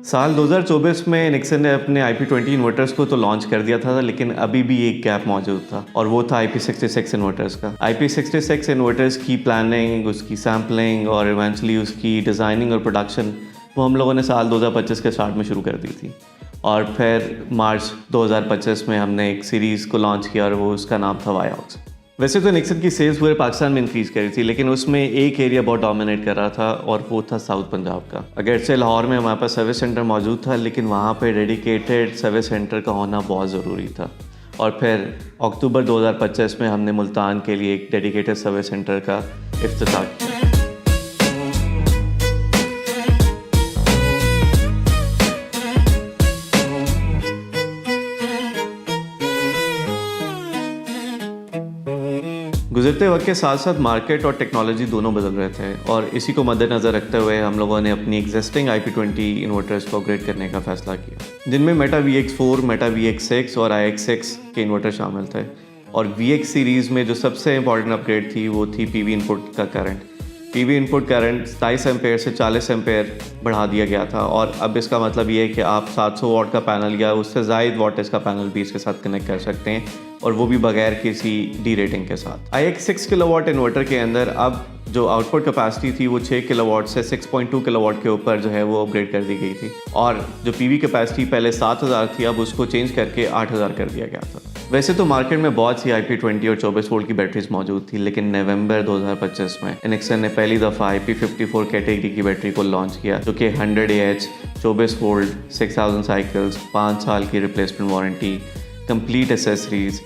साल 2024 में निक्सन ने अपने IP20 इन्वर्टर्स को तो लॉन्च कर दिया था, लेकिन अभी भी एक गैप मौजूद था और वो था IP66 इन्वर्टर्स का। IP66 इन्वर्टर्स की प्लानिंग, उसकी सैम्पलिंग और इवेंचुअली उसकी डिज़ाइनिंग और प्रोडक्शन वो हम लोगों ने साल 2025 के स्टार्ट में शुरू कर दी थी और फिर मार्च 2025 में हमने एक सीरीज़ को लॉन्च किया और वो उसका नाम था वायोक्स। वैसे तो निक्सन की सेल्स पूरे पाकिस्तान में इंक्रीज़ करी थी, लेकिन उसमें एक एरिया बहुत डोमिनेट कर रहा था और वो था साउथ पंजाब का। अगरचे लाहौर में हमारे पास सर्विस सेंटर मौजूद था, लेकिन वहाँ पे डेडिकेटेड सर्विस सेंटर का होना बहुत ज़रूरी था। और फिर अक्टूबर 2025 में हमने मुल्तान के लिए एक डेडिकेटेड सर्विस सेंटर का इफ्तिताह किया। गुजरते वक्त के साथ साथ मार्केट और टेक्नोलॉजी दोनों बदल रहे थे और इसी को मद्देनज़र रखते हुए हम लोगों ने अपनी एग्जिस्टिंग IP20 इन्वर्टर्स को अपग्रेड करने का फैसला किया, जिनमें मेटा VX4, मेटा VX6 और IX6 के इन्वर्टर शामिल थे। और VX सीरीज़ में जो सबसे इंपॉर्टेंट अपग्रेड थी वो थी PV इनपुट का current. PV input current 27 ampere से 40 एम्पेयर बढ़ा दिया गया था और अब इसका मतलब ये है कि आप 700 वाट का पैनल या उससे ज़ायद वाटेज का पैनल भी इसके साथ कनेक्ट कर सकते हैं और वो भी बगैर किसी डी रेटिंग के साथ। IX6 किलोवाट इन्वर्टर के अंदर अब जो आउटपुट कैपेसिटी थी वो 6 किलोवाट से 6.2 किलोवाट के ऊपर जो है वो अपग्रेड कर दी गई थी और जो PV कैपेसिटी पहले 7000 थी अब उसको चेंज करके 8000 कर दिया गया था। वैसे तो मार्केट में बहुत सी IP20 और 24 वोल्ट की बैटरीज मौजूद थी, लेकिन नवंबर 2025 में निक्सन ने पहली दफ़ा IP54 कैटेगरी की बैटरी को लॉन्च किया, जो कि 100 AH 24 वोल्ट 6000 साइकिल्स 5 साल की रिप्लेसमेंट वारंटी, कंप्लीट एसेसरीज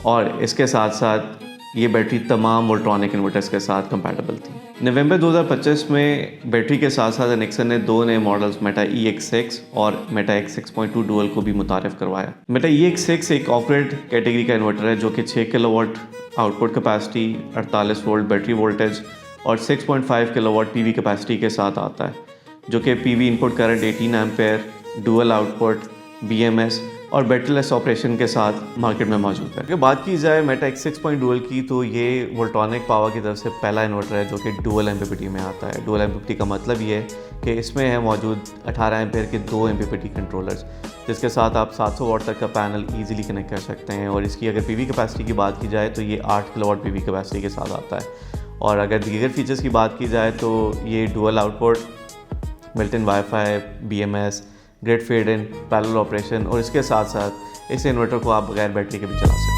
और इसके साथ साथ ये बैटरी तमाम वोल्ट्रॉनिक इन्वर्टर्स के साथ कंपैटिबल थी। नवंबर 2025 में बैटरी के साथ साथ निक्सन ने दो नए मॉडल्स मेटा EX6 और मेटा X6.2 डुअल को भी मुतारिफ करवाया। मेटा EX6 एक ऑपरेट कैटेगरी का इन्वर्टर है जो कि 6 kilowatt output capacity, 48 volt battery voltage और 6.5 किलोवाट PV कैपेसिटी के साथ आता है, जो कि PV input current 18 ampere, dual output, BMS और बैटरीलेस ऑपरेशन के साथ मार्केट में मौजूद है। अगर बात की जाए मेटा X6 डुअल की, तो ये वोल्ट्रॉनिक पावर की तरफ से पहला इन्वर्टर है जो कि डुअल MPPT में आता है। डुअल MPPT का मतलब ये है कि इसमें है मौजूद 18 एम्पेयर के 2 MPPT कंट्रोलर्स, जिसके साथ आप 700 वाट तक का पैनल ईजिली कनेक्ट कर सकते हैं। और इसकी अगर PV कैपेसिटी की बात की जाए तो ये 8 किलोवाट PV कैपेसिटी के साथ आता है। और अगर दीगर फीचर्स की बात की जाए तो ये dual output, built in wifi, BMS, grid fed in, parallel operation और इसके साथ साथ इस इन्वर्टर को आप बगैर बैटरी के भी चला सकते हैं।